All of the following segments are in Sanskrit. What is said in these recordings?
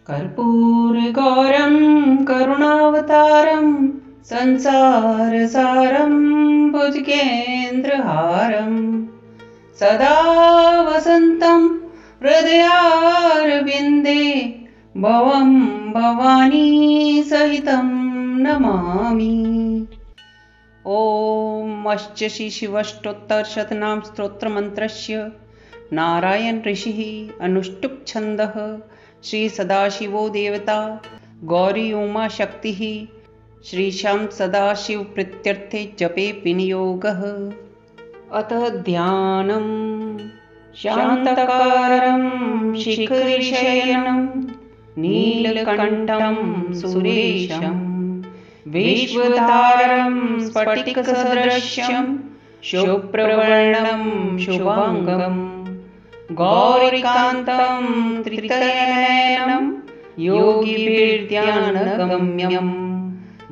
कर्पूरगौरं करुणावतारं संसारसारं भुजगेन्द्रहारं सदा वसन्तं हृदयारविन्दे भवं भवानी सहितं नमामि। ॐ अष्टशिशिवष्टोत्तरशतनाम स्तोत्रमन्त्रस्य नारायण ऋषिः अनुष्टुप् छन्दः श्री सदाशिवो देवता गौरी उमा शक्तिः श्रीशां सदाशिव प्रीत्यर्थे जपे विनियोगः। अथ ध्यानं शान्तकारं शिखरिशयनं नीलकण्ठं सुरेशं विश्वधारं स्फटिकसदृशं शुभ्रवर्णं शुभाङ्गम् गौरीकान्तं त्रितयनयनं योगिभिर्ध्यानगम्यं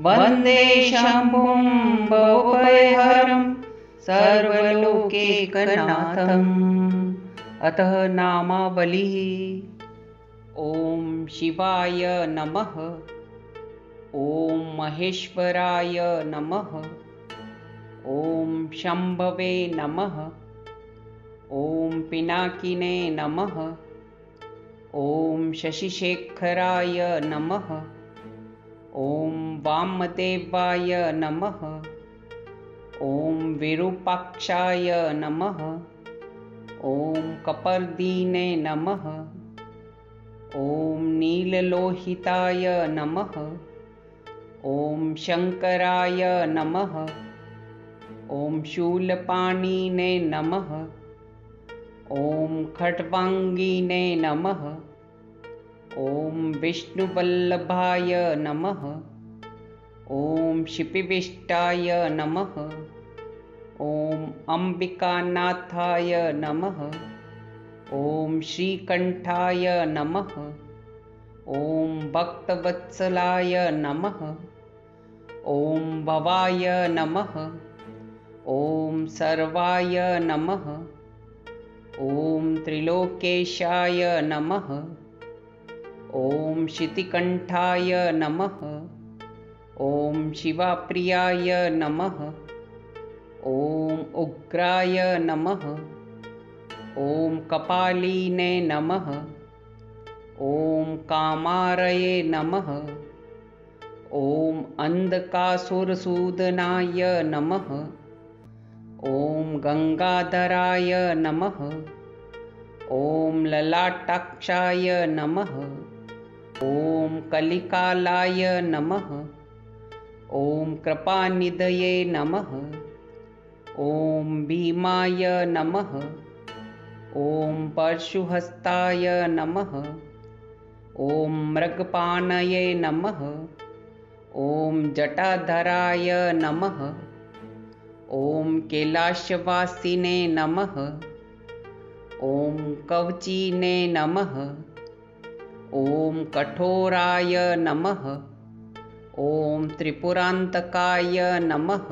वन्दे शम्भुं भवभयहरं सर्वलोकैकनाथम्। अतः नामावलिः। ॐ शिवाय नमः, ॐ महेश्वराय नमः, ॐ शम्भवे नमः, ॐ पिनाकिने नमः, ॐ शशिशेखराय नमः, ॐ वामदेवाय नमः, ॐ विरूपाक्षाय नमः, ॐ कपर्दीने नमः, ॐ नीललोहिताय नमः, ॐ शङ्कराय नमः, ॐ शूलपाणिने नमः, ॐ खट्वाङ्गिने नमः, ॐ विष्णुवल्लभाय नमः, ॐ शिपिविष्टाय नमः, ॐ अम्बिकानाथाय नमः, ॐ श्रीकण्ठाय नमः, ॐ भक्तवत्सलाय नमः, ॐ भवाय नमः, ॐ सर्वाय नमः, ॐ त्रिलोकेशाय नमः, ॐ शितिकण्ठाय नमः, ॐ शिवाप्रियाय नमः, ॐ उग्राय नमः, ॐ कपालीने नमः, ॐ कामारये नमः, ॐ अन्धकासुरसूदनाय नमः, ॐ गङ्गाधराय नमः, ॐ ललाटाक्षाय नमः, ॐ कलिकालाय नमः, ॐ कृपानिधये नमः, ॐ भीमाय नमः, ॐ परशुहस्ताय नमः, ॐ मृगपाणये नमः, ॐ जटाधराय नमः, ॐ कैलासवासिने नमः, ॐ कवचीने नमः, ॐ कठोराय नमः, ॐ त्रिपुरान्तकाय नमः,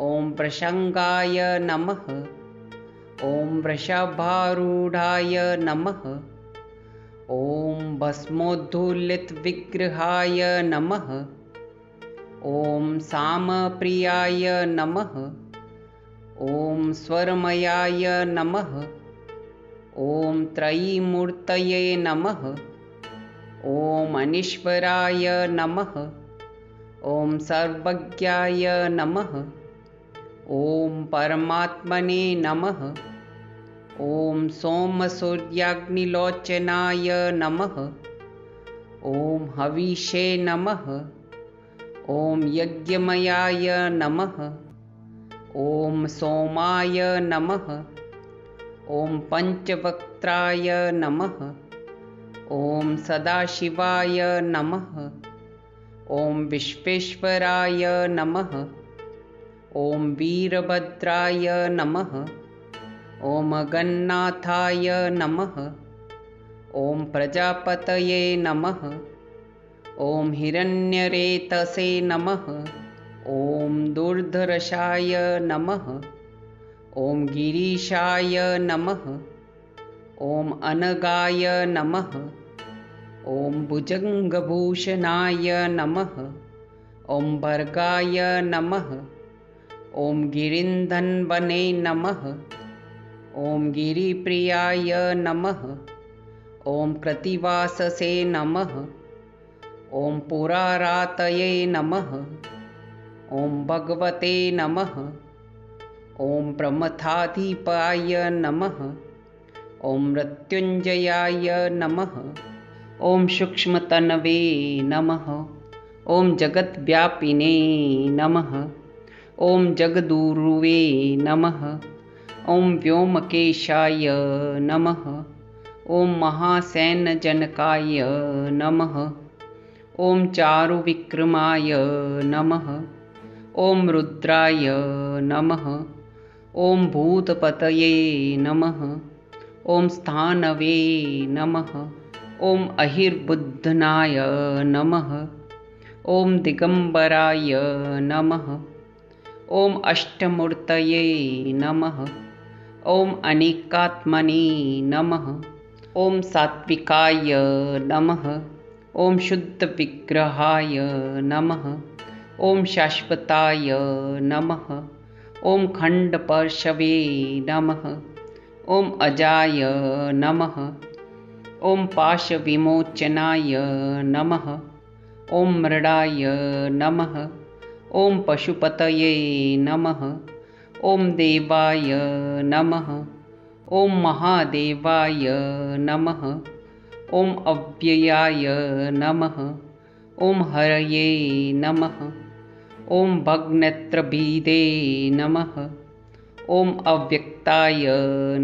ॐ प्रसङ्गाय नमः, ॐ वृषभारूढाय नमः, ॐ भस्मोद्धूलितविग्रहाय नमः, ॐ सामप्रियाय नमः, ॐ स्वरमयाय नमः, ॐ त्रयीमूर्तये नमः, ॐ अनीश्वराय नमः, ॐ सर्वज्ञाय नमः, ॐ परमात्मने नमः, ॐ सोमसूर्याग्निलोचनाय नमः, ॐ हविषे नमः, ॐ यज्ञमयाय नमः, ॐ सोमाय नमः, ॐ पञ्चवक्त्राय नमः, ॐ सदाशिवाय नमः, ॐ विश्वेश्वराय नमः, ॐ वीरभद्राय नमः, ॐ गन्नाथाय नमः, ॐ प्रजापतये नमः, ॐ हिरण्यरेतसे नमः, ॐ दुर्धर्षाय नमः, ॐ गिरीशाय नमः, ॐ अनगाय नमः, ॐ भुजङ्गभूषणाय नमः। ॐ भर्गाय नमः। ॐ गिरिन्धन्वने नमः। ॐ गिरिप्रियाय नमः। ॐ कृत्तिवाससे नमः। ॐ पुरारातये नमः। ॐ भगवते नमः। ॐ प्रमथाधिपाय नमः। ॐ मृत्युञ्जयाय नमः। ॐ सूक्ष्मतनवे नमः। ॐ जगद्व्यापिने नमः। ॐ जगद्गुरुवे नमः। ॐ व्योमकेशाय नमः। ॐ महासेनजनकाय नमः। ॐ चारुविक्रमाय नमः। ॐ रुद्राय नमः। ॐ भूतपतये नमः। ॐ स्थानवे नमः। ॐ अहिर्बुद्धनाय नमः। ॐ दिगम्बराय नमः। ॐ अष्टमूर्तये नमः। ॐ अनेकात्मने नमः। ॐ सात्विकाय नमः। ॐ शुद्धविग्रहाय नमः। ॐ शाश्वताय नमः। ॐ खण्डपर्शवे नमः। ॐ अजाय नमः। ॐ पाशविमोचनाय नमः। ॐ मृडाय नमः। ॐ पशुपतये नमः। ॐ देवाय नमः। ॐ महादेवाय नमः। ॐ अव्ययाय नमः। ॐ हरये नमः। ॐ भगनेत्रभिदे नमः। ॐ अव्यक्ताय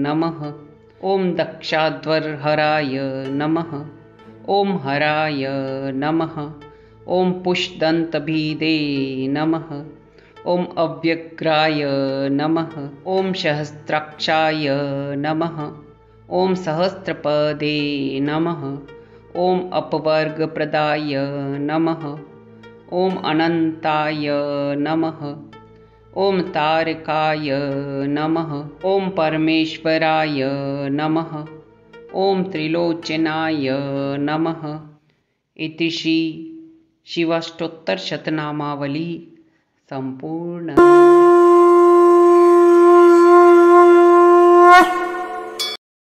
नमः। ॐ दक्षाध्वरहराय नमः। ॐ हराय नमः। ॐ पुष्दन्तभिदे नमः। ॐ अव्यग्राय नमः। ॐ सहस्राक्षाय नमः। ॐ सहस्रपदे नमः। ॐ अपवर्गप्रदाय नमः। ॐ अनन्ताय नमः। ॐ तारकाय नमः। ॐ परमेश्वराय नमः। ॐ त्रिलोचनाय नमः। इति श्री शिवाष्टोत्तरशतनामावली संपूर्ण।